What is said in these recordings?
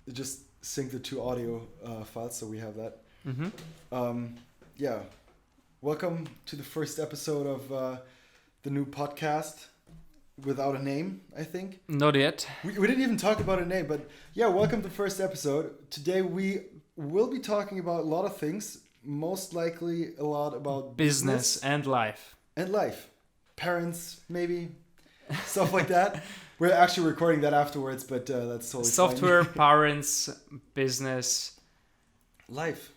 just sync the two audio files, so we have that. Yeah. Welcome to the first episode of the new podcast without a name, I think. Not yet. We didn't even talk about a name, but yeah, welcome to the first episode. Today we will be talking about a lot of things, most likely a lot about business and life. And life. Parents, maybe, stuff like that. We're actually recording that afterwards, but that's totally Software, fine. parents, business, life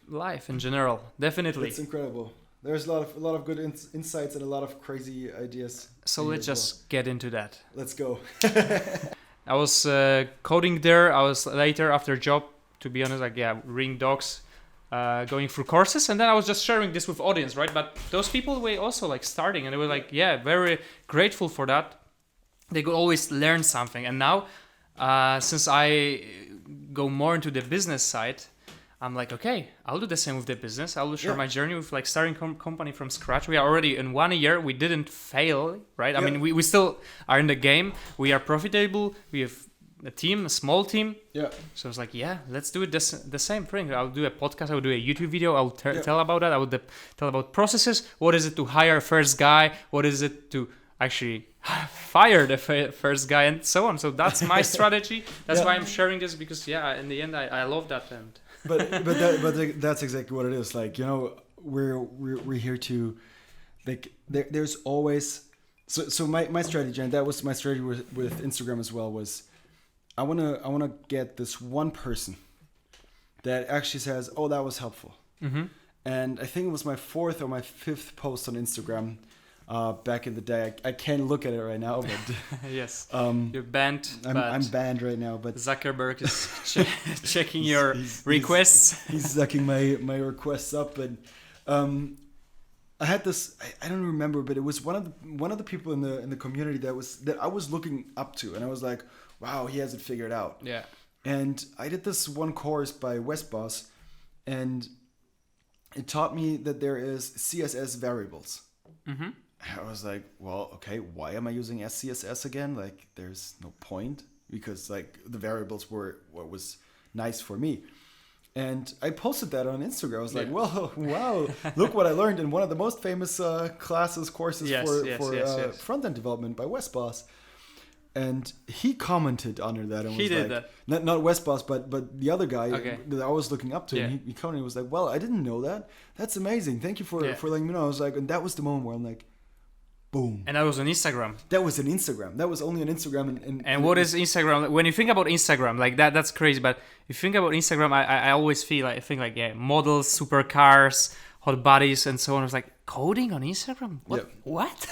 in general, definitely. It's incredible. There's a lot of good insights and a lot of crazy ideas. So let's just get into that. Let's go. I was coding there. I was later after job, to be honest, reading docs, going through courses, and then I was just sharing this with audience, right? But those people were also starting, and they were very grateful for that. They could always learn something. And now, since I go more into the business side, I'm okay, I'll do the same with the business. I'll share my journey with starting company from scratch. We are already in 1 year. We didn't fail, right? I mean, we still are in the game. We are profitable. We have a small team. Yeah. So I was let's do it the same thing. I'll do a podcast. I'll do a YouTube video. I'll tell about that. I will tell about processes. What is it to hire a first guy? What is it to actually fire the first guy, and so on. So that's my strategy. That's why I'm sharing this, because in the end I love that. And but that's exactly what it is. We're here to there's always so my strategy, and that was my strategy with Instagram as well, was I wanna get this one person that actually says, oh, that was helpful. And I think it was my 4th or my 5th post on Instagram back in the day. I can't look at it right now, but yes, you're banned. I'm banned right now, but Zuckerberg is checking your requests. He's sucking my requests up, but I had this. I don't remember, but it was one of the people in the community that I was looking up to, and I was like, wow, he has it figured out. Yeah. And I did this one course by Westboss, and it taught me that there is CSS variables. I was like, well, okay, why am I using SCSS again? There's no point, because the variables were what was nice for me. And I posted that on Instagram. I was like, well, wow, look what I learned in one of the most famous courses for front-end development by Westboss. And he commented under that. And he did that. Not Westboss, but the other guy that I was looking up to. Yeah. And he commented, was like, well, I didn't know that. That's amazing. Thank you for letting me know. I was like, and that was the moment where I'm like, boom. And that was on Instagram. That was only on Instagram. And what is Instagram? When you think about Instagram, that's crazy. But if you think about Instagram, I always think models, supercars, hot bodies, and so on. I was like, coding on Instagram? What? Yeah. What?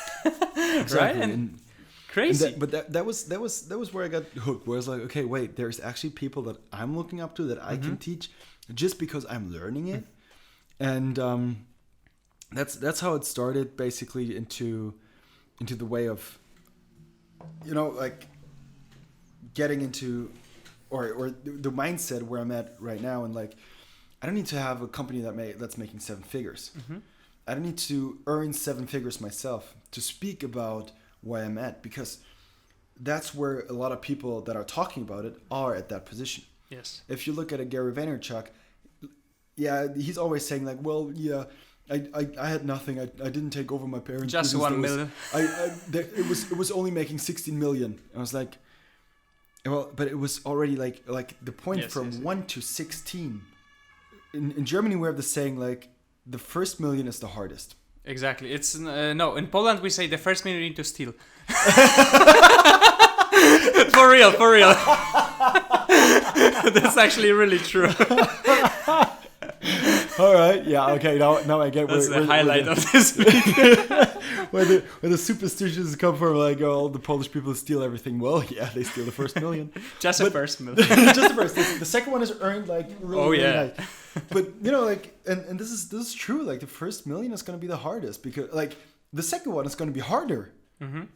Exactly. Right? And crazy. That was where I got hooked. Where I was like, okay, wait, there's actually people that I'm looking up to that I can teach just because I'm learning it. And that's how it started, basically into the way of, getting into or the mindset where I'm at right now. And I don't need to have a company that's making 7 figures. I don't need to earn 7 figures myself to speak about where I'm at, because that's where a lot of people that are talking about it are at that position. Yes. If you look at a Gary Vaynerchuk, he's always saying I had nothing. I didn't take over my parents' just business. 1 million. It was only making 16 million. I was like, well, but it was already the point from 1 to 16. In Germany, we have the saying the first million is the hardest. Exactly. It's no. In Poland, we say the first million you need to steal. For real. That's actually really true. All right. Yeah. Okay. Now I get that's the highlight of this video. where the superstitions come from, all the Polish people steal everything. Well, yeah, they steal the first million. Just the first million. Just the first. The second one is earned really nice. But and this is true. The first million is going to be the hardest, because the second one is going to be harder.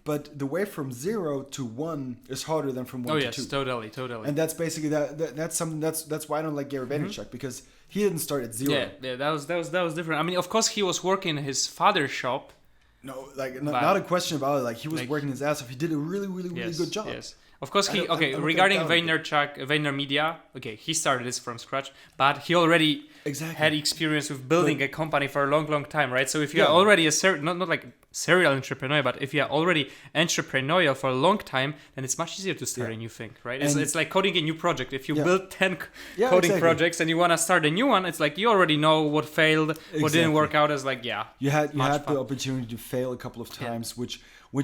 But the way from 0 to 1 is harder than from 1 to 2. Totally. And that's basically that's something that's why I don't like Gary Vaynerchuk, because he didn't start at 0. Yeah, that was different. I mean, of course, he was working in his father's shop. No, not a question about it. He was working his ass off. He did a really good job. Yes. Of course, regarding Vaynerchuk, VaynerMedia, he started this from scratch, but he already had experience with building a company for a long, long time, right? So if you're already not like serial entrepreneur, but if you're already entrepreneurial for a long time, then it's much easier to start a new thing, right? It's like coding a new project. If you build 10 coding projects and you want to start a new one, it's like you already know what failed, what didn't work out. As like, you had the opportunity to fail a couple of times, which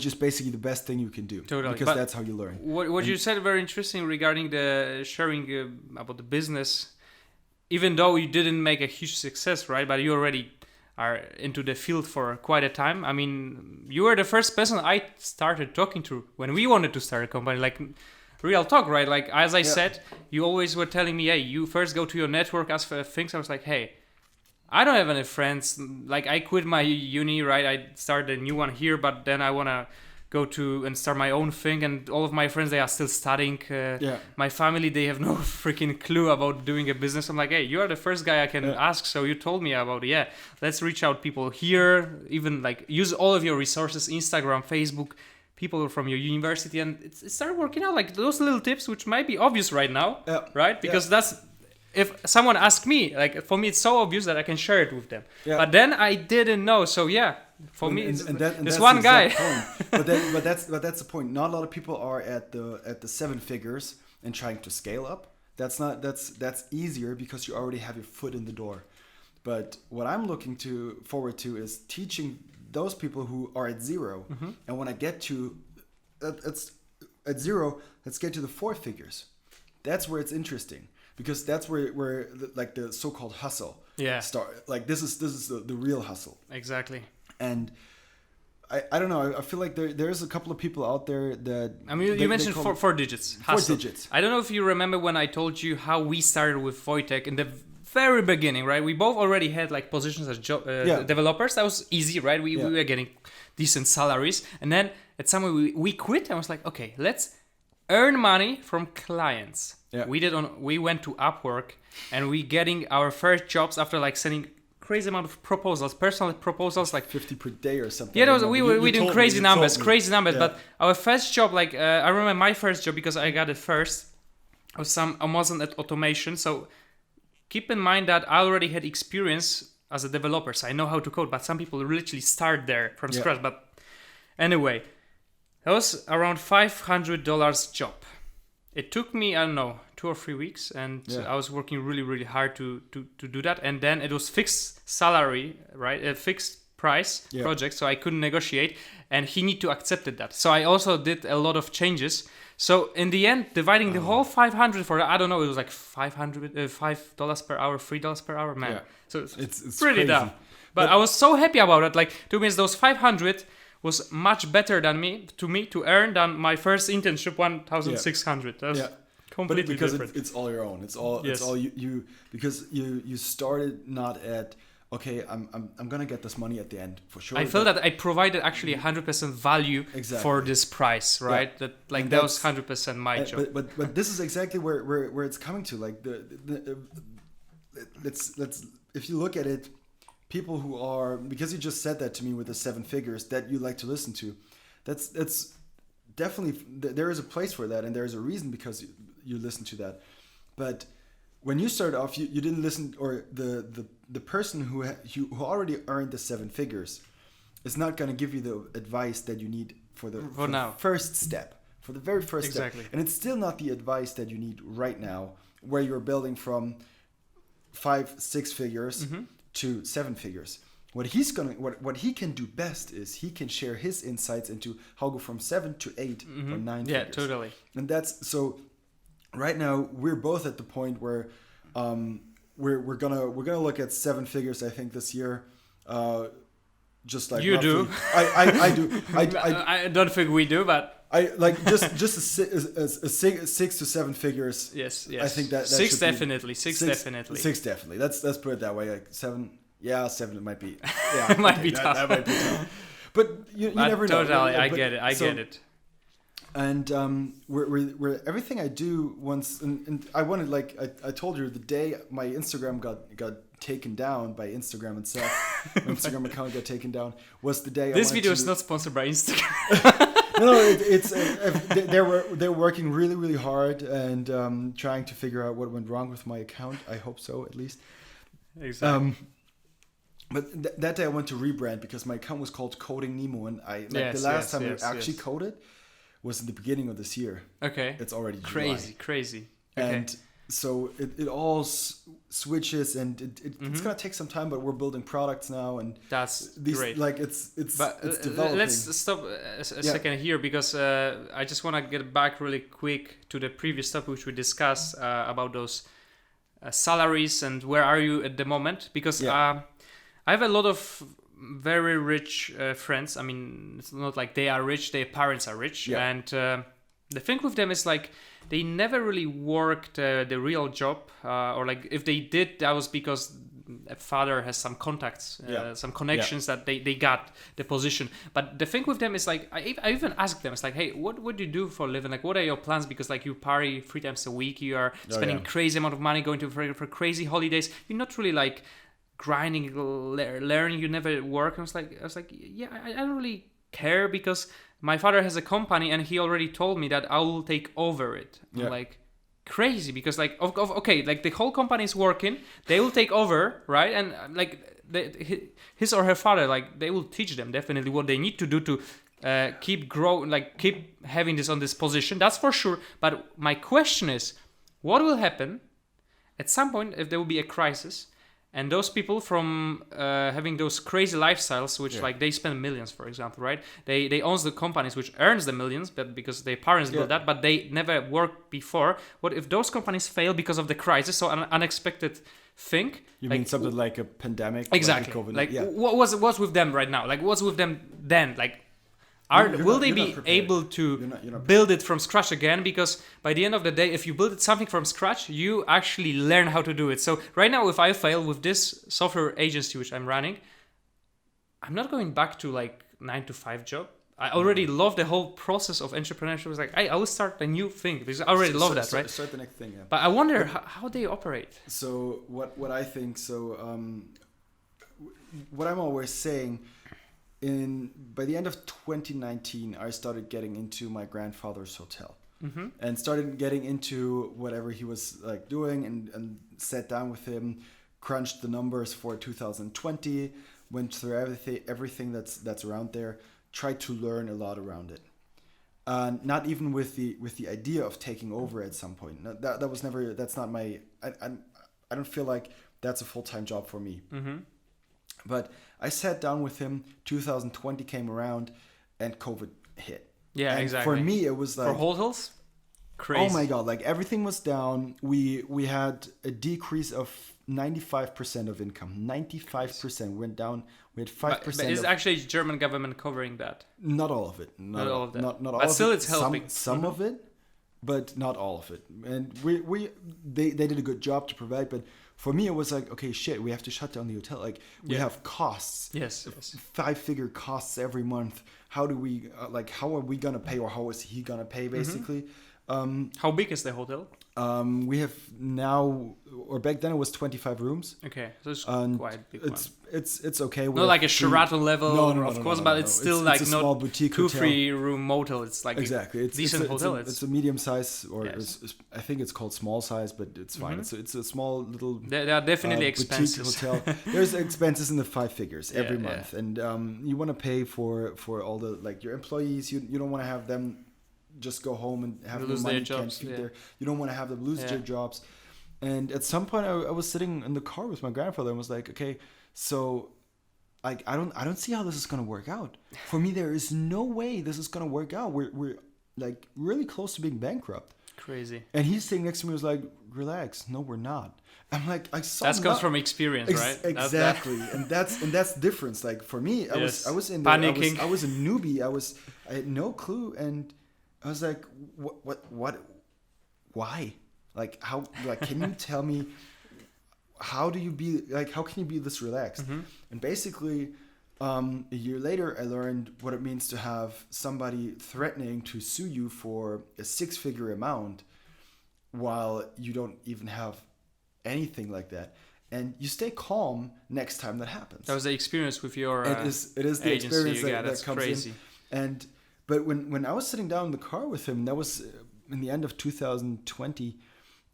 is basically the best thing you can do. Totally. Because that's how you learn. What you said very interesting regarding the sharing about the business, even though you didn't make a huge success, right? But you already are into the field for quite a time. I mean, you were the first person I started talking to when we wanted to start a company, like real talk, right? Like, as I said, you always were telling me, hey, you first go to your network, ask for things. I was like, hey, I don't have any friends. Like, I quit my uni, right? I started a new one here, but then I want to go to and start my own thing. And all of my friends, they are still studying. My family, they have no freaking clue about doing a business. I'm like, hey, you are the first guy I can ask. So you told me about it. Let's reach out people here. Even like use all of your resources, Instagram, Facebook, people from your university. And it started working out. Like those little tips, which might be obvious right now, right? Because that's... If someone asked me, like for me, it's so obvious that I can share it with them. But then I didn't know. So for me, it's this one guy. but that's the point. Not a lot of people are at the 7 figures and trying to scale up. That's easier because you already have your foot in the door. But what I'm looking forward to is teaching those people who are at 0 and when I get to at 0, let's get to the 4 figures. That's where it's interesting. Because that's where like the so-called hustle start. Like this is the real hustle. Exactly. And I don't know. I feel like there's a couple of people out there that... I mean, you mentioned four digits. Hustle. 4 digits. I don't know if you remember when I told you how we started with Wojtek in the very beginning, right? We both already had like positions as developers. That was easy, right? We were getting decent salaries. And then at some point we quit and was like, okay, let's earn money from clients. We went to Upwork and we getting our first jobs after like sending crazy amount of proposals, personal proposals, like 50 per day or something. Yeah, we doing crazy numbers. But our first job, like I remember my first job because I got it first, was some Amazon automation. So keep in mind that I already had experience as a developer, so I know how to code. But some people literally start there from scratch. But anyway, that was around $500 job. It took me, I don't know, 2 or 3 weeks, and I was working really, really hard to do that. And then it was fixed salary, right? A fixed price project, so I couldn't negotiate, and he need to accept that. So I also did a lot of changes. So in the end, dividing the whole 500 for, I don't know, it was like $5 per hour, $3 per hour, man. So it's pretty dumb. But I was so happy about it. Like, to me, those 500 was much better to earn than my first internship, 1,600. That's completely different. It's all your own. It's all you because you started not at okay, I'm gonna get this money at the end for sure. I felt that I provided actually 100% value for this price, right? That was 100% my job. But this is exactly where it's coming to. Like let's if you look at it. People who are, because you just said that to me with the 7 figures that you like to listen to, that's definitely, there is a place for that and there is a reason because you listen to that. But when you started off, you didn't listen, or the person who already earned the 7 figures is not going to give you the advice that you need for the first step, for the very first step. And it's still not the advice that you need right now, where you're building from 5-6 figures to 7 figures. What he can do best is he can share his insights into how to go from 7 to 8 or 9 figures. Yeah, totally. And that's so. Right now, we're both at the point where we're gonna look at 7 figures. I think this year, just like you roughly. Do. I do. I don't think we do, but. I like just a 6 to 7 figures. Yes. I think that 6 definitely. 6 definitely. 6 definitely. Let's put it that way. Like 7. Yeah, 7. It might be. Yeah, it might be tough. That might be tough. But you never know. Totally, I get it. I get it. And we're everything I do once, and I wanted, like I told you, the day my Instagram got taken down by Instagram itself, my Instagram account got taken down, was the day. This video is not sponsored by Instagram. they're working really, really hard and trying to figure out what went wrong with my account. I hope so, at least. Exactly. But that day I went to rebrand because my account was called Coding Nemo, and the last time I actually coded was in the beginning of this year. Okay. It's already crazy. Okay. And so it all switches, and it's gonna take some time, but we're building products now, and that's great. Like it's developing. Let's stop a second here, because I just want to get back really quick to the previous topic which we discussed about those salaries and where are you at the moment, because I have a lot of very rich friends. I mean, it's not like they are rich, their parents are rich, and the thing with them is like they never really worked the real job, or like if they did, that was because a father has some contacts, some connections that they got the position. But the thing with them is like I even asked them, it's like, hey, what do you do for a living? Like, what are your plans? Because like you party 3 times a week, you are spending crazy amount of money going to for crazy holidays. You're not really like grinding, learning. You never work. I was like, yeah, I don't really care, because my father has a company and he already told me that I will take over it. I'm like, crazy, because like okay, like the whole company is working, they will take over, right? And like his or her father, like they will teach them definitely what they need to do to keep growing, like keep having this on this position, that's for sure. But my question is, what will happen at some point if there will be a crisis, and those people from having those crazy lifestyles, which like they spend millions, for example, right? They own the companies which earns the millions, but because their parents built that, but they never worked before. What if those companies fail because of the crisis, so an unexpected thing? You mean something like a pandemic? Exactly. Like what's with them right now? Like what's with them then? Like will they be able to build it from scratch again? Because by the end of the day, if you build something from scratch, you actually learn how to do it. So right now, if I fail with this software agency which I'm running, I'm not going back to like 9-to-5 job. I already love the whole process of entrepreneurship. It's like I will start a new thing because I already love that, right? Start the next thing, yeah. But I wonder how they operate. So what I think, what I'm always saying, by the end of 2019, I started getting into my grandfather's hotel, and started getting into whatever he was like doing, and sat down with him, crunched the numbers for 2020, went through everything that's around there, tried to learn a lot around it. Not even with the idea of taking over at some point. That was never. That's not my. I don't feel like that's a full-time job for me. But I sat down with him. 2020 came around, and COVID hit. Yeah, and exactly. For me, it was like for hotels, crazy. Oh my god! Like everything was down. We had a decrease of 95% of income. 95% went down. We had 5%. But is actually German government covering that? Not all of it. Not all of that. Not all but of still, it. It's helping. Some of it, but not all of it. And they did a good job to provide, but. For me, it was like, okay, shit, we have to shut down the hotel. Like, we have costs. Yes. 5-figure costs every month. How do we, how are we going to pay, or how is he going to pay, basically? How big is the hotel? We have now, or back then it was 25 rooms. Okay, so it's quite a big one. It's okay. Not like a Sheraton level, of course, but it's still it's like a small boutique 2-3 room motel. It's like exactly. It's decent hotel. It's a medium size, or I think it's called small size, but it's fine. It's a small little. There are definitely expenses. Hotel. There's expenses in the 5 figures every month, and you want to pay for all the your employees. You don't want to have them just go home and have no money, can't feed their. You don't want to have them lose their jobs. And at some point, I was sitting in the car with my grandfather and was like, okay, so. I don't see how this is gonna work out. For me, there is no way this is gonna work out. We're like really close to being bankrupt. Crazy. And he's sitting next to me, was like, relax. No, we're not. I'm like, I saw that comes from experience, right? Exactly. and that's the difference. Like for me, I was in panicking. I was a newbie. I had no clue, and I was like, what why? Like how? Like can you tell me? How can you be this relaxed? And basically, a year later, I learned what it means to have somebody threatening to sue you for a 6-figure amount while you don't even have anything like that. And you stay calm next time that happens. That was the experience with your it is the agency experience that comes crazy. in. And But when I was sitting down in the car with him, that was in the end of 2020,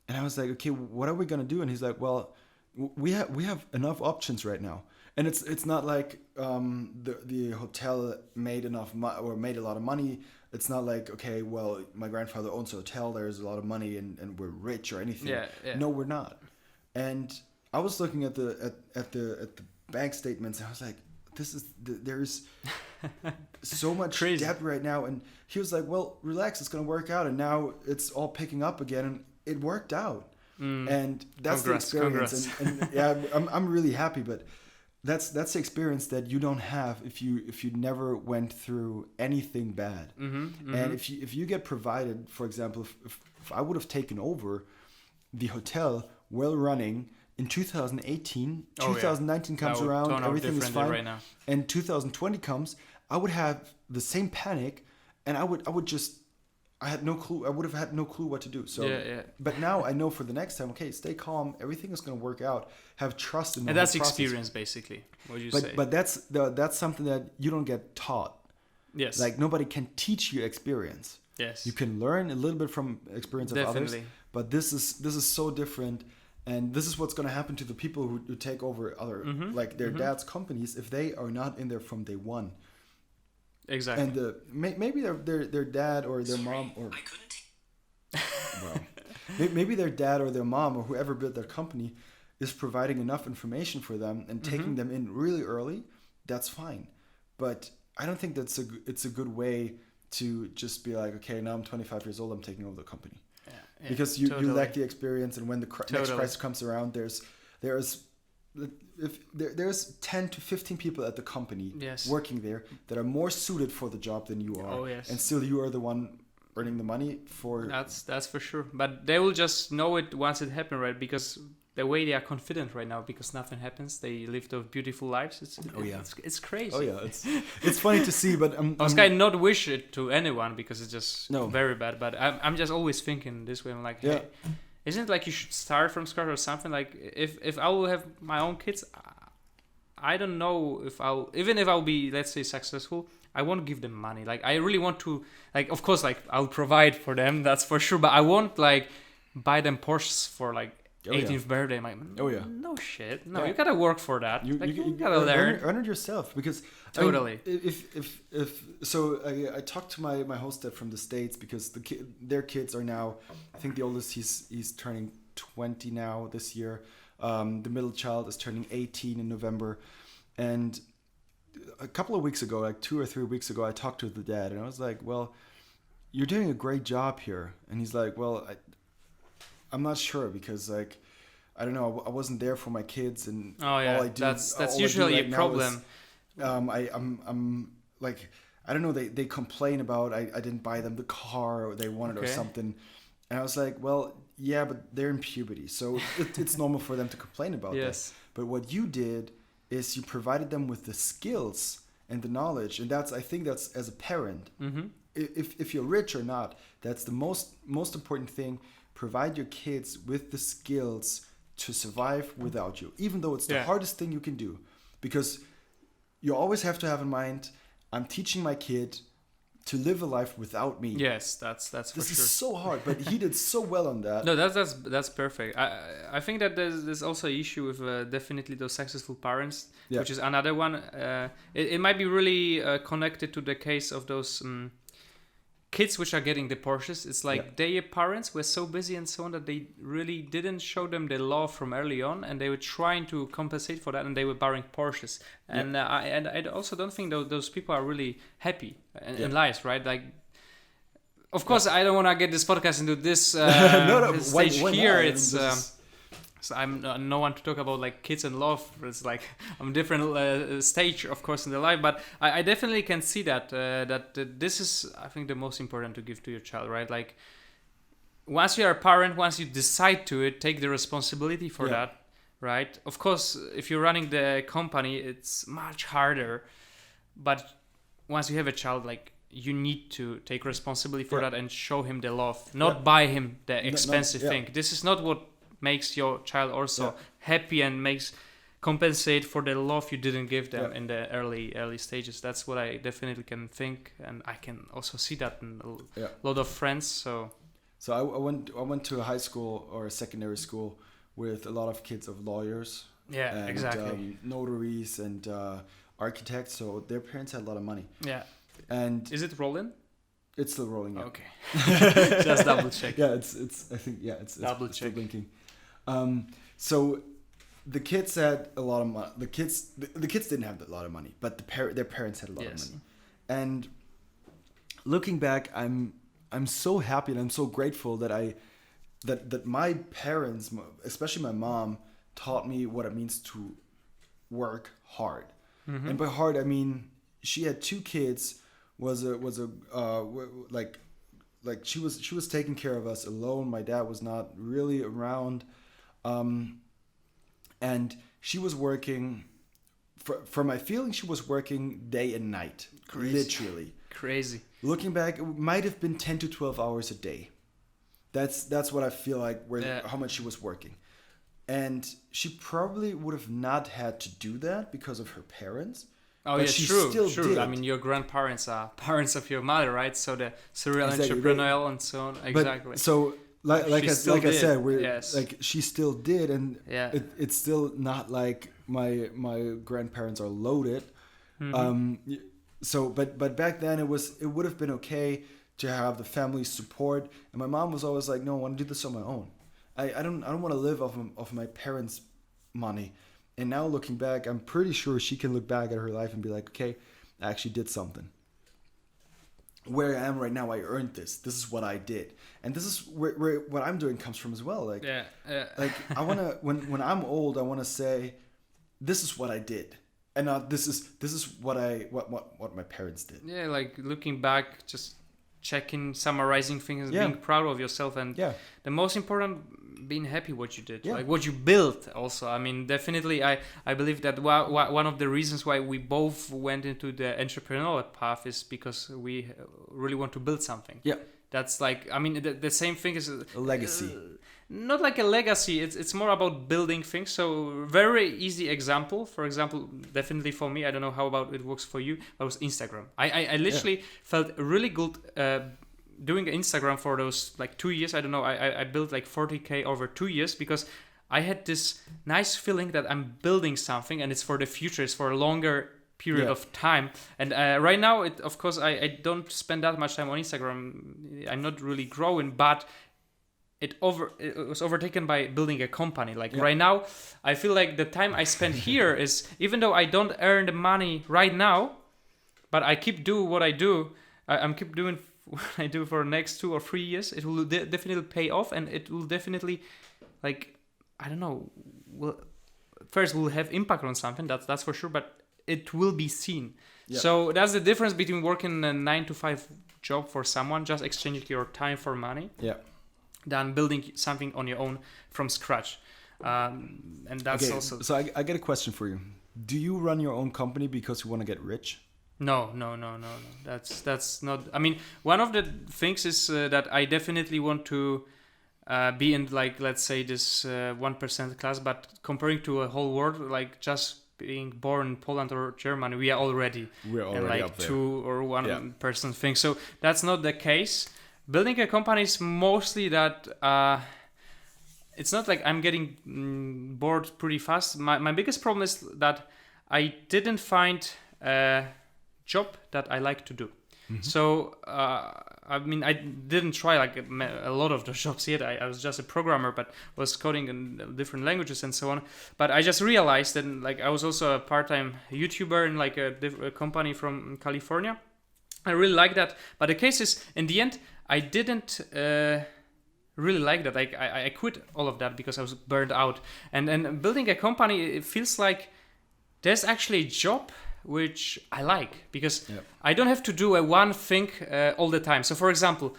and I was like, okay, what are we gonna do? And he's like, well, we have enough options right now, and it's not like the hotel made enough or made a lot of money. It's not like, okay, well, my grandfather owns a hotel, there's a lot of money, and we're rich or anything. Yeah. No, we're not. And I was looking at the bank statements, and I was like, there's so much Crazy. debt right now. And he was like, well, relax, it's gonna work out. And now it's all picking up again, and it worked out. And that's the experience. And yeah, I'm really happy, but that's the experience that you don't have if you never went through anything bad. And if you get provided, for example, if I would have taken over the hotel well running in 2018, 2019 comes around, everything is fine, right now. and 2020 comes, I would have the same panic, and I had no clue. I would have had no clue what to do. So, but now I know for the next time. Okay, stay calm. Everything is going to work out. Have trust in the and that's process. experience, basically. What you say? But that's something that you don't get taught. Yes. Like nobody can teach you experience. Yes. You can learn a little bit from experience of others. But this is so different, and this is what's going to happen to the people who take over other like their dad's companies if they are not in there from day one. Exactly. And maybe their dad or their mom or maybe their dad or their mom or whoever built their company is providing enough information for them and taking them in really early. That's fine, but I don't think it's a good way to just be like, okay, now I'm 25 years old, I'm taking over the company. Yeah, because you lack the experience, and when the next crisis comes around, there's 10 to 15 people at the company working there that are more suited for the job than you are, and still you are the one earning the money for. That's for sure. But they will just know it once it happens, right? Because the way they are confident right now, because nothing happens, they live those beautiful lives. It's crazy. Oh yeah, it's funny to see, but I not wish it to anyone because it's just very bad. But I'm just always thinking this way. I'm like, hey, isn't it like you should start from scratch or something? Like if I will have my own kids, I don't know if I'll be, let's say, successful, I won't give them money. Like I really want to, like, of course, like I'll provide for them, that's for sure. But I won't like buy them Porsches for like 18th birthday. I'm like, no shit. No, you gotta work for that. You gotta learn. Earn it yourself, because totally. I mean, I talked to my host dad from the States, because their kids are now, I think the oldest he's turning 20 now this year. The middle child is turning 18 in November, and a couple of weeks ago, like 2 or 3 weeks ago, I talked to the dad, and I was like, well, you're doing a great job here. And he's like, well, I'm not sure, because like, I don't know, I wasn't there for my kids, and all I do, that's usually a problem. I'm like, I don't know, they complain about I didn't buy them the car or they wanted or something, and I was like, well, yeah, but they're in puberty, so it's normal for them to complain about this. But what you did is you provided them with the skills and the knowledge, and I think that's as a parent, if you're rich or not, that's the most important thing. Provide your kids with the skills to survive without you, even though it's the hardest thing you can do, because you always have to have in mind, I'm teaching my kid to live a life without me. Yes, that's for sure. This is so hard, but he did so well on that. No, that's perfect. I think that there's also an issue with definitely those successful parents, which is another one. It might be really connected to the case of those kids which are getting the Porsches. It's like their parents were so busy and so on that they really didn't show them the love from early on, and they were trying to compensate for that, and they were buying Porsches. And I also don't think those people are really happy in life, right? Like, of course, I don't want to get this podcast into this this stage here. It's so I'm no one to talk about like kids and love. It's like I'm different stage, of course, in their life. But I definitely can see that this is, I think, the most important to give to your child, right? Like once you are a parent, once you decide to take the responsibility for that, right? Of course, if you're running the company, it's much harder. But once you have a child, like, you need to take responsibility for that and show him the love, not buy him the expensive thing. This is not what makes your child also happy and makes compensate for the love you didn't give them in the early stages. That's what I definitely can think, and I can also see that in a lot of friends. So I went to a high school or a secondary school with a lot of kids of lawyers. Yeah, and, exactly. Notaries and architects. So their parents had a lot of money. Yeah. And is it rolling? It's still rolling. Yeah. Okay. Just double check. Yeah, it's. I think it's double check. Still blinking. So the kids had a lot of money. The kids didn't have a lot of money, but their parents had a lot of money. And looking back, I'm so happy and I'm so grateful that my parents, especially my mom, taught me what it means to work hard. Mm-hmm. And by hard I mean she had 2 kids. Like she was taking care of us alone. My dad was not really around, and she was working. For my feeling, she was working day and night, literally. Crazy. Looking back, it might have been 10 to 12 hours a day. That's what I feel like. How much she was working, and she probably would have not had to do that because of her parents. Oh, but yeah, true. Did. I mean, your grandparents are parents of your mother, right? So the serial entrepreneurial and so on. Exactly. But, so, like I said, like she still did, and it's still not like my grandparents are loaded. Mm-hmm. But back then it would have been okay to have the family support, and my mom was always like, "No, I want to do this on my own. I don't want to live off my parents' money." And now looking back, I'm pretty sure she can look back at her life and be like, okay, I actually did something. Where I am right now, I earned this. This is what I did. And this is where what I'm doing comes from as well. Like, like I want to, when I'm old, I want to say, this is what I did. And not this is what my parents did. Yeah, like looking back, just checking, summarizing things, being proud of yourself. And the most important, being happy what you did, like what you built also. I mean, definitely I believe that one of the reasons why we both went into the entrepreneurial path is because we really want to build something. Yeah. That's like, I mean, the same thing is a legacy. Not like a legacy, it's more about building things. So very easy example, for example, definitely for me, I don't know how about it works for you, but it was Instagram. I literally felt really good doing Instagram for those like 2 years. I don't know, I built like 40K over 2 years because I had this nice feeling that I'm building something and it's for the future, it's for a longer period of time. And right now, of course, I don't spend that much time on Instagram. I'm not really growing, but it was overtaken by building a company. Like right now, I feel like the time I spend here is, even though I don't earn the money right now, but I keep doing what I do. I'm keep doing what I do for the next 2 or 3 years. It will definitely pay off, and it will definitely, like, I don't know. First, we'll have impact on something. That's for sure, but it will be seen. Yeah. So that's the difference between working a 9-to-5 job for someone, just exchanging your time for money. Yeah. Than building something on your own from scratch. And that's also... So I get a question for you. Do you run your own company because you want to get rich? No. That's not... I mean, one of the things is that I definitely want to be in, like, let's say this 1% class, but comparing to a whole world, like just being born in Poland or Germany, we're already like up there. 2 or 1% thing. So that's not the case. Building a company is mostly that it's not like I'm getting bored pretty fast. My biggest problem is that I didn't find a job that I like to do. Mm-hmm. So, I mean, I didn't try like a lot of the jobs yet. I was just a programmer, but was coding in different languages and so on. But I just realized that, like, I was also a part-time YouTuber in like a company from California. I really like that. But the case is, in the end, I didn't really like that. Like I quit all of that because I was burned out. And building a company, it feels like there's actually a job which I like because I don't have to do one thing all the time. So for example,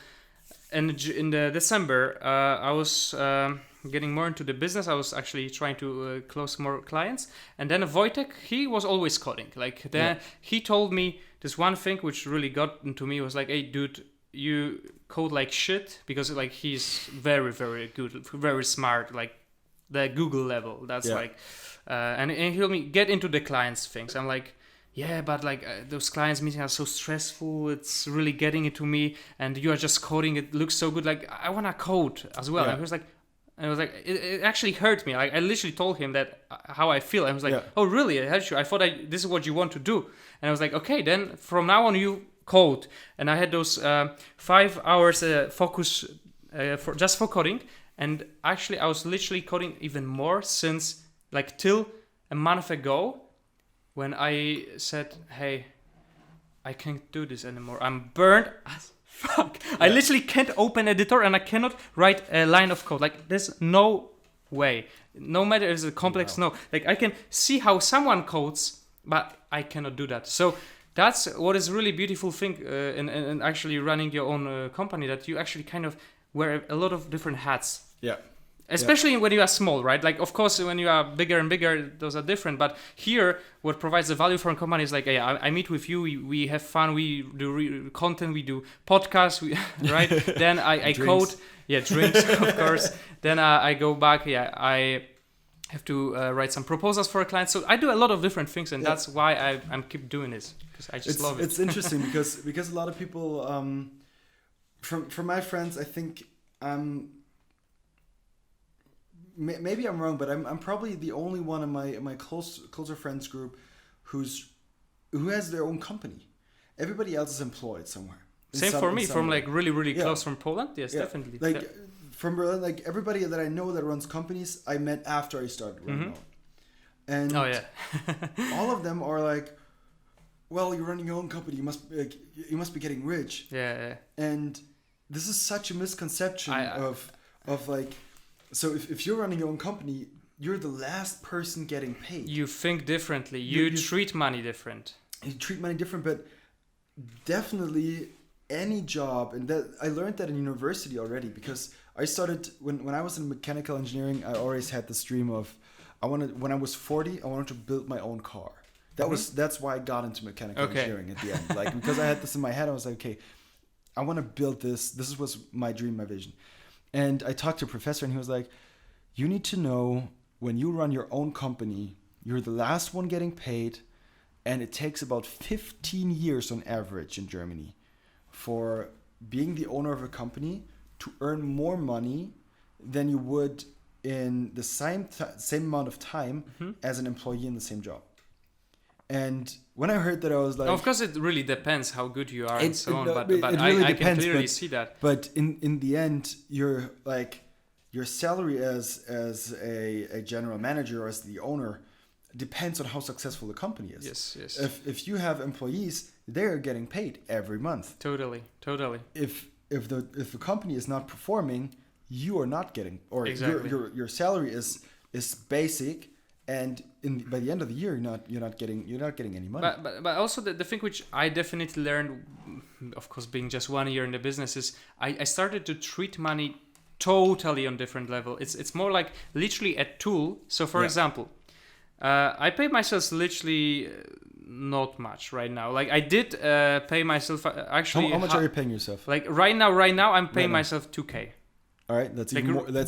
in the December, I was getting more into the business. I was actually trying to close more clients. And then Wojtek, he was always coding. Like he told me this one thing which really got into me, was like, hey dude, you code like shit, because like he's very, very good, very smart, like the Google level. That's Yeah. like, and he told me get into the clients things. I'm like, yeah, but like those clients meetings are so stressful. It's really getting into me, and you are just coding. It looks so good. Like I wanna code as well. Yeah. And he was like, it actually hurt me. Like I literally told him that how I feel. I was like, Yeah. oh really? I thought this is what you want to do. And I was like, okay, then from now on you code. And I had those 5 hours focus for coding. And actually I was literally coding even more since like till a month ago when I said, hey, I can't do this anymore. I'm burned as fuck. Yeah. I literally can't open editor and I cannot write a line of code. Like there's no way. No matter if it's a complex, no. Like I can see how someone codes, but I cannot do that. So that's what is really beautiful thing in actually running your own company, that you actually kind of wear a lot of different hats. Yeah. Especially when you are small, right? Like, of course, when you are bigger and bigger, those are different. But here, what provides the value for a company is like, yeah, I meet with you, we have fun, we do content, we do podcasts, right? Then I code, drinks, of course. Then I go back, I have to write some proposals for a client. So I do a lot of different things, and that's why I'm keep doing this, because I just love it. It's interesting because a lot of people, from my friends, I think maybe I'm wrong, but I'm probably the only one in my closer friends group who has their own company. Everybody else is employed somewhere. Same for me, from like really close from Poland. Yes, definitely. Like from Berlin, like everybody that I know that runs companies, I met after I started running out. And all of them are like, well, you're running your own company, you must be getting rich. Yeah. And this is such a misconception of like, so if you're running your own company, you're the last person getting paid. You think differently. You treat money different. You treat money different, but definitely any job, and that I learned that in university already, because I started when I was in mechanical engineering. I always had this dream of when I was 40, I wanted to build my own car. That's why I got into mechanical engineering at the end. Like, because I had this in my head, I was like, okay, I want to build this. This was my dream, my vision. And I talked to a professor, and he was like, you need to know when you run your own company, you're the last one getting paid, and it takes about 15 years on average in Germany for being the owner of a company to earn more money than you would in the same amount of time as an employee in the same job. And when I heard that, I was like... Of course, it really depends how good you are and so on, but really I can depends, clearly see that. But in the end, you're like, your salary as a general manager or as the owner depends on how successful the company is. Yes. If you have employees, they're getting paid every month. Totally. If the company is not performing, you are not getting, or exactly. your salary is basic. And by the end of the year, you're not getting any money. But also the thing which I definitely learned, of course, being just 1 year in the business, is I started to treat money totally on different level. It's more like literally a tool. So for example, I pay myself literally not much right now. Like I did pay myself actually. How much are you paying yourself? Like right now I'm paying myself 2K. All right, that's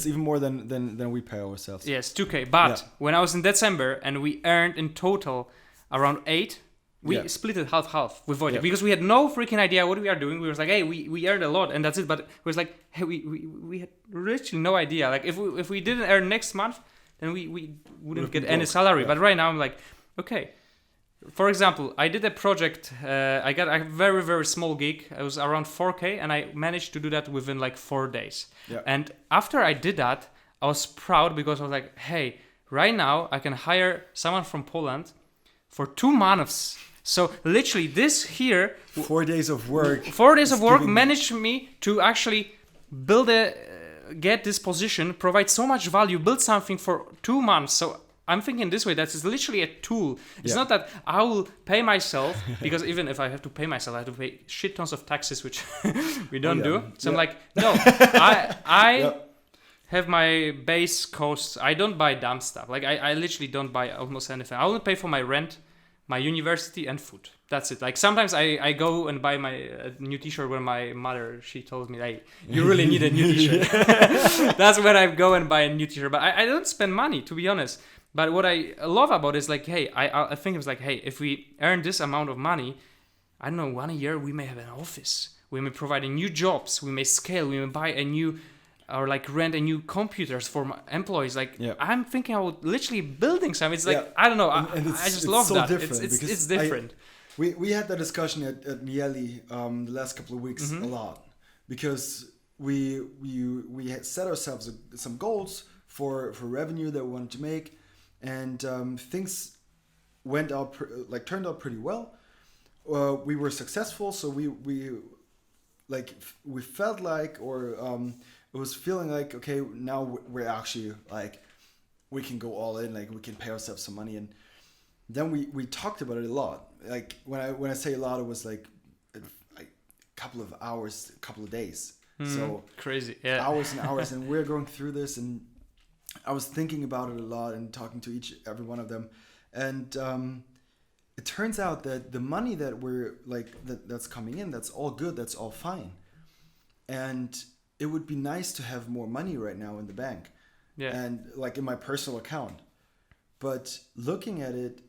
even more than we pay ourselves. Yes, 2K. But when I was in December and we earned in total around 8, we split it half with Wojtek because we had no freaking idea what we are doing. We was like, hey, we earned a lot and that's it. But it was like, hey, we had literally no idea. Like if we didn't earn next month, then we wouldn't get any salary. Yeah. But right now I'm like, okay. For example, I did a project. I got a very, very small gig. It was around 4K, and I managed to do that within like 4 days. Yeah. And after I did that, I was proud because I was like, hey, right now I can hire someone from Poland for 2 months. So literally this here... 4 days of work. 4 days of work managed me to actually get this position, provide so much value, build something for 2 months. So I'm thinking this way, that is literally a tool. It's not that I will pay myself, because even if I have to pay myself, I have to pay shit tons of taxes, which we don't do. So I'm like, no, I have my base costs. I don't buy dumb stuff. Like I literally don't buy almost anything. I only pay for my rent, my university, and food. That's it. Like sometimes I go and buy my new t-shirt when my mother, she told me, hey, you really need a new t-shirt. That's when I go and buy a new t-shirt. But I don't spend money, to be honest. But what I love about it is like, hey, I think it was like, hey, if we earn this amount of money, I don't know, 1 year we may have an office. We may provide new jobs. We may scale. We may buy a new, or like rent a new computers for my employees. Like I'm thinking about literally building something. It's like, I don't know. And I just love so that. Different It's different. We had that discussion at Mieli the last couple of weeks a lot, because we had set ourselves some goals for revenue that we wanted to make, and things turned out pretty well. We were successful, so we felt like, or it was feeling like, okay, now we're actually like, we can go all in, like we can pay ourselves some money. And then we talked about it a lot. Like when I say a lot, it was like a couple of hours, a couple of days. So crazy, yeah. Hours and hours, and we're going through this, and I was thinking about it a lot and talking to every one of them, and it turns out that the money that we're like that's coming in, that's all good, that's all fine, and it would be nice to have more money right now in the bank, and like in my personal account, but looking at it,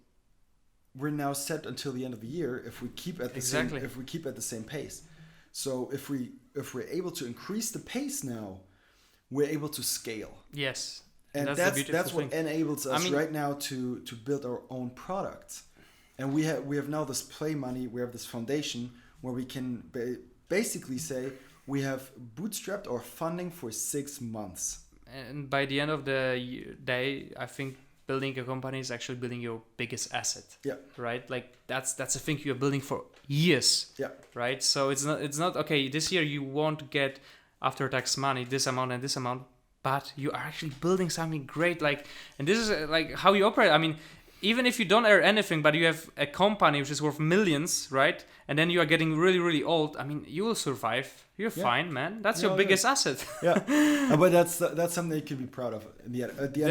we're now set until the end of the year if we keep at the same pace. So if we're able to increase the pace now, we're able to scale. Yes, and that's what enables us right now to build our own products. And we have now this play money. We have this foundation where we can basically say we have bootstrapped our funding for 6 months. And by the end of the day, I think building a company is actually building your biggest asset. Yeah. Right. Like that's a thing you're building for years. Yeah. Right. So it's not okay. This year you won't get after tax money this amount and this amount, but you are actually building something great. Like, and this is like how you operate. I mean, even if you don't earn anything, but you have a company which is worth millions, right? And then you are getting really, really old. I mean, you will survive. You're fine, man. That's your biggest asset. Yeah, but that's something you can be proud of at the end of the day.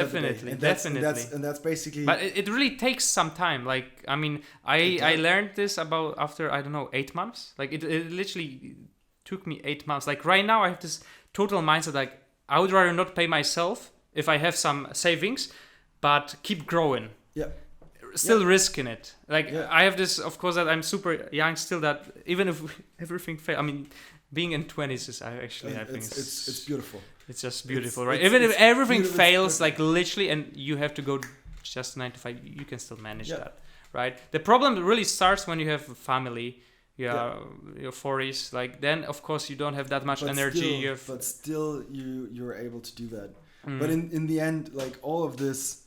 Definitely. And that's basically. But it really takes some time. Like, I mean, I learned this about after, I don't know, 8 months. Like it literally took me 8 months. Like right now I have this total mindset. Like I would rather not pay myself if I have some savings, but keep growing. Yeah. Still risking it. Like I have this, of course, that I'm super young still, that even if everything fails, I mean, being in 20s is I think it's beautiful. It's just beautiful, right? Even if everything fails, like literally, and you have to go just 9 to 5, you can still manage that, right? The problem really starts when you have a family, your 40s, like then of course you don't have that much energy. But still you're able to do that. But in the end, like all of this.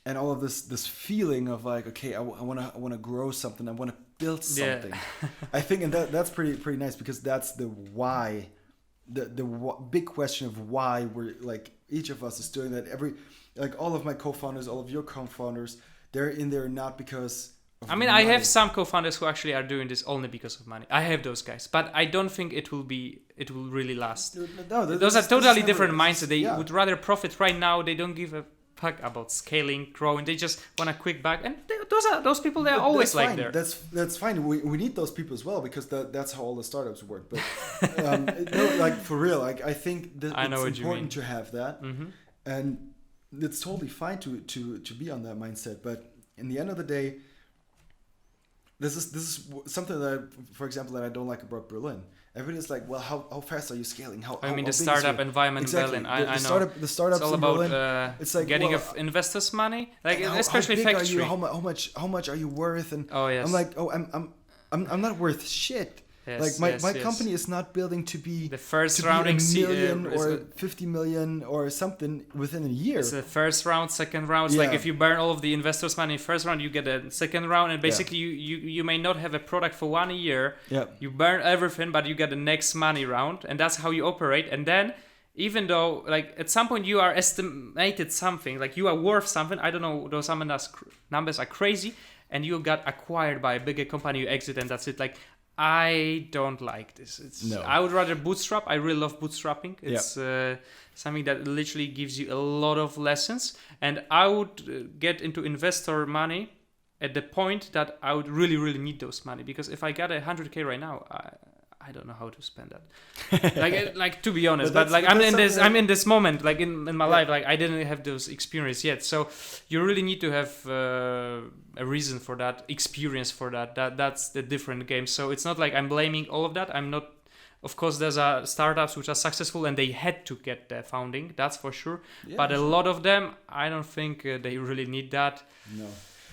And all of this feeling of like, okay, I want to grow something, I want to build something. Yeah. I think, and that's pretty nice, because that's the why, the big question of why we're like, each of us is doing that. Like all of my co-founders, all of your co-founders, they're in there not because of money. I have some co-founders who actually are doing this only because of money. I have those guys, but I don't think it will really last. No, those are totally different mindset. They would rather profit right now. They don't give a fuck about scaling, growing. They just want a quick buck, and those people, they're always like there. That's fine. We need those people as well, because that's how all the startups work. But like for real, like I think that it's important to have that, and it's totally fine to be on that mindset. But in the end of the day, this is something that, for example, that I don't like about Berlin. Everybody's like, well, how fast are you scaling? I mean, the startup environment in Berlin. I know. The startups it's all in about Berlin. It's like getting investors' money, like especially factory. How much are you worth? And yes. I'm like, I'm not worth shit. Yes, like my company is not building to be the first round $1 million or 50 million or something within a year. It's the first round, second round. It's like if you burn all of the investors' money in first round, you get a second round, and basically you may not have a product for 1 year. Yeah. You burn everything, but you get the next money round, and that's how you operate. And then, even though like at some point you are estimated something, like you are worth something, I don't know, those numbers are crazy, and you got acquired by a bigger company, you exit, and that's it. Like, I don't like this. I would rather bootstrap. I really love bootstrapping. It's something that literally gives you a lot of lessons. And I would get into investor money at the point that I would really, really need those money. Because if I got 100K right now, I don't know how to spend that. like to be honest, but like I'm in this moment, like in my life, like I didn't have those experience yet. So you really need to have a reason for that, experience for that. That's the different game. So it's not like I'm blaming all of that. I'm not. Of course, there's startups which are successful and they had to get their founding. That's for sure. Yeah, but a lot of them, I don't think they really need that. No.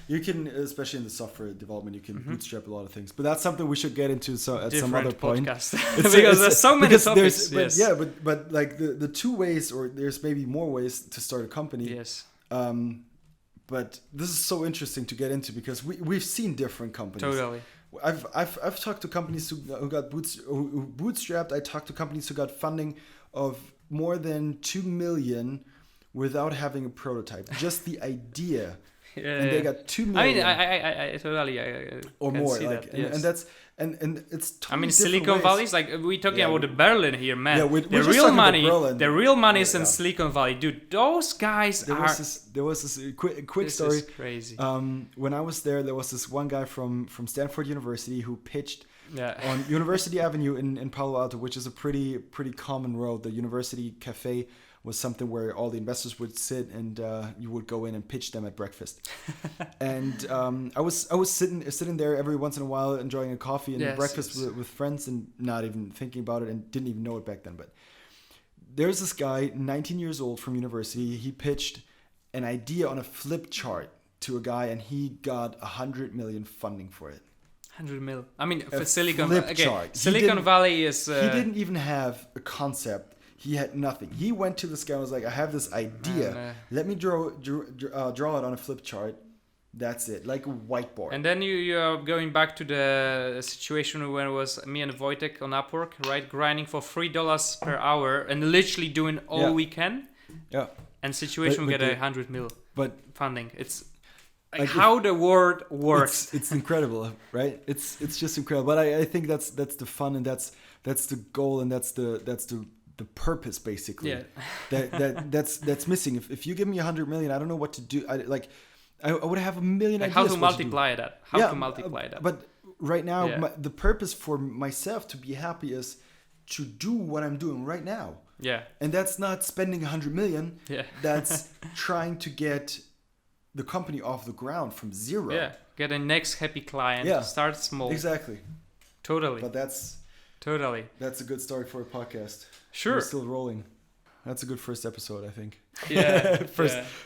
You can, especially in the software development, you can bootstrap a lot of things. But that's something we should get into at some other point. Because there's so many topics. But like the two ways, or there's maybe more ways to start a company. Yes. But this is so interesting to get into because we've seen different companies. Totally. I've talked to companies who got who bootstrapped. I talked to companies who got funding of more than 2 million without having a prototype. Just the idea. And they got 2 million. I totally or more, see like, that, yes. and that's and it's. Totally I mean, Silicon Valley is like we're talking about the Berlin here, man. Yeah, the real money is in Silicon Valley, dude. Those guys there was this quick story. Is crazy. When I was there was this one guy from Stanford University who pitched Yeah. on University Avenue in Palo Alto, which is a pretty common road. The University Cafe was something where all the investors would sit and you would go in and pitch them at breakfast. And I was sitting there every once in a while enjoying a coffee and breakfast with friends and not even thinking about it and didn't even know it back then. But there's this guy, 19 years old from university. He pitched an idea on a flip chart to a guy and he got 100 million funding for it. 100 mil. I mean, for Silicon chart. Silicon Valley is... he didn't even have a concept. He had nothing. He went to this guy and was like, I have this idea. Let me draw it on a flip chart. That's it. Like a whiteboard. And then you are going back to the situation when it was me and Wojtek on Upwork, right? Grinding for $3 per hour and literally doing all we can. Yeah. And situation we get 100 mil funding. It's... Like how the world works. It's incredible, right? It's just incredible. But I think that's the fun and that's the goal and that's the purpose basically. Yeah. that's missing. If you give me 100 million, I don't know what to do. I would have a million ideas. How to multiply that? To multiply that? But right now, the purpose for myself to be happy is to do what I'm doing right now. Yeah. And that's not spending 100 million. Yeah. That's trying to get the company off the ground from zero. Yeah, get a next happy client. Yeah. Start small. Exactly. Totally. But that's a good story for a podcast. Sure. We're still rolling. That's a good first episode, I think. Yeah.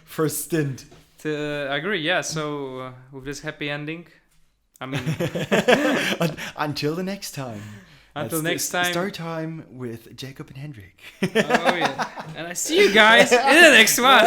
First stint. I agree. Yeah. So with this happy ending, I mean, until the next time. Until next time. Story time with Jakob and Hendrik. Oh yeah. And I see you guys in the next one.